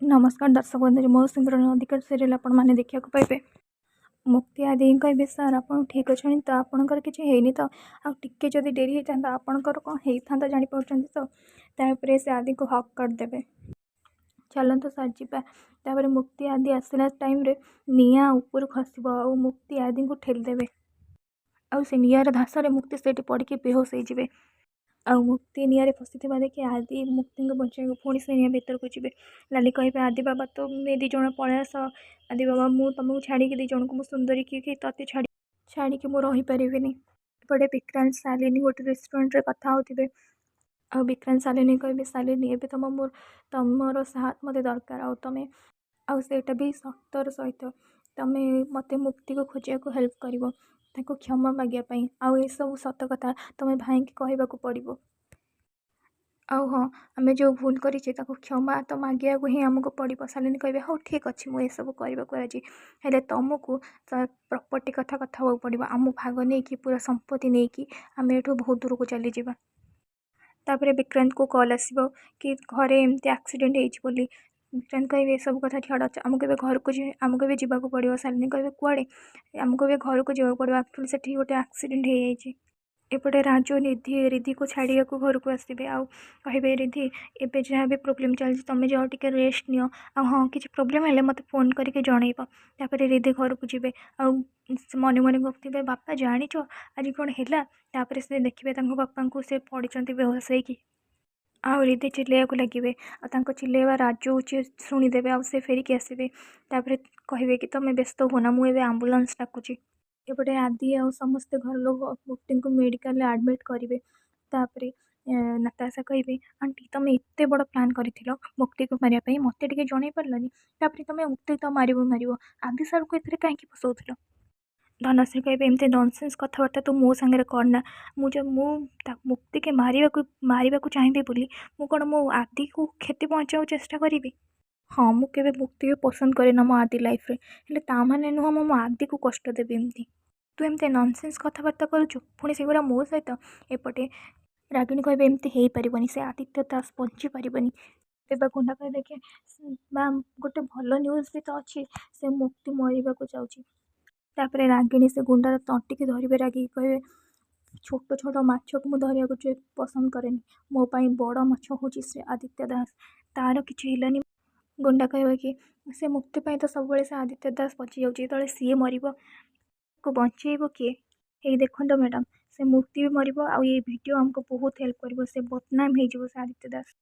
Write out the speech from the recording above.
नमस्कार दर्शक बंधु मो सिंद्र अधिकार सीरियल आपने देखा पाइबे। मुक्ति आदि कहबे सार आप ठीक अच्छे तो आपंकर किसी है तो आगे जदि डेरी होता आपंकर कौन होता जापर तो तापर से आदि को हक करदे। चलते सार जापर मुक्ति आदि आसला टाइम रे निआ ऊपर खसब आ मुक्ति आदि को ठेलीदेवे आ से निआर धास मुक्ति से पड़ के बेहोश हो मुक्ति निआरे फसी देखिए आदि मुक्ति को बचाई पुणी से निआ भीतर को जी लाली कहे आदि बाबा तो मे दिज पलैस आदि बाबा मु तुमको छाड़ी दिज को सुंदरी किए ते छाड़ी मु रही पारि एपटे विक्रांत शालिनी गोटे रेस्टोरेंट कथा होते आ विक्रांत शालिनी कहे शालिनी एवं तुम साथ मत दरकार आ तुम्हें आईटा भी सख्तर सहित तुम्हें मत मुक्ति को खोजा को हेल्प कर क्षमा मांगापी आउ सब सत कथा तुम्हें भाई की कहवाक पड़ो आउ हाँ आम जो भूल कर क्षमा तो मांगे ही आमको पड़ो। शालिनी कहे हाँ ठीक अच्छे मुझे सब करने को राजी हेल्ले तुमको प्रॉपर्टी कथा कथा पड़ो आम भाग नहीं कि पूरा संपत्ति नहीं कि आम एठू बहुत दूर को चली जावा। तापर विक्रांत को कॉल आसो कि घरे एमती एक्सीडेंट होली विक्रांत कहे सब कथा छाड़ आमको घर को आमको जावाक पड़ो। शालिनी कहे कड़े आमको घर को जावाक पड़ो एक्चुअली से गोटे एक्सीडेंट हो जाए एपटे राजू रिधि रिधि को छाड़ा को घर को आसबे आ कहे रिधि एवं जहाँ भी प्रोब्लेम चलती तुम जाओ टे रेस्ट नियो आ हाँ किसी प्रोब्लेम है मत फोन करके जनइब। तापर रिधि घर को जी आ मन मन गपे बापा जान आज कौन है से देखिए बापा को से पड़ी बेहोश होगी आ रिधि चिल्लाइक लगे आ चिल्लाइबा राजू शुणिदेवे आ से फेरिकी आसबे तापर कहे कि तुम व्यस्त होना मुझे आम्बुलांस डाकुची एपटे आदि आ समस्ते घर लोग मुक्ति को मेडिकल एडमिट करेंगे। तापर नाताशा कहे आंटी तुम एत बड़ प्लान कर मुक्ति को मारे मत टे जन पार्लनि तापर तुम मुक्ति तो मार आदि सार को कहीं फसाउल। धनश्री कहे एमती ननसेन्स कथबार्ता तो मो सांगे करना मुझे मुक्ति के मारे चाहिए बोली मु कौन मो आदि को क्षति पहुँचा चेष्टा करी। हाँ मुझे मुक्ति को पसंद करे ना मो आदि लाइफ रे ताने नुह मो आदि को कष्ट देवी एमती तू एमती ननसेन्स कथबार्ता करुचु पुणी से गुरा मो सहित एपटे रागिणी कहे एमती हो पारनि से आदित्य दास बंची पारनि तेज गुंडा कहे कि मैम गोटे भल न्यूज भी तो अच्छी से मुक्ति मरवा को जाऊँगी। तापर रागिणी से गुंडार तंटिकी धरवे रागिकी कहे छोट छोट माछ को मुझे धरिया पसंद कैनि मोपाई बड़ माछ हूँ से आदित्य दास तार कि गुंडा कह कि से मुक्ति तो सब से आदित्य दास बची जाऊँगी जो सी मर को बचेब किए ये देखो मैडम से मुक्ति भी मर आ भिड आमको बहुत हेल्प कर से बदनाम हो आदित्य दास।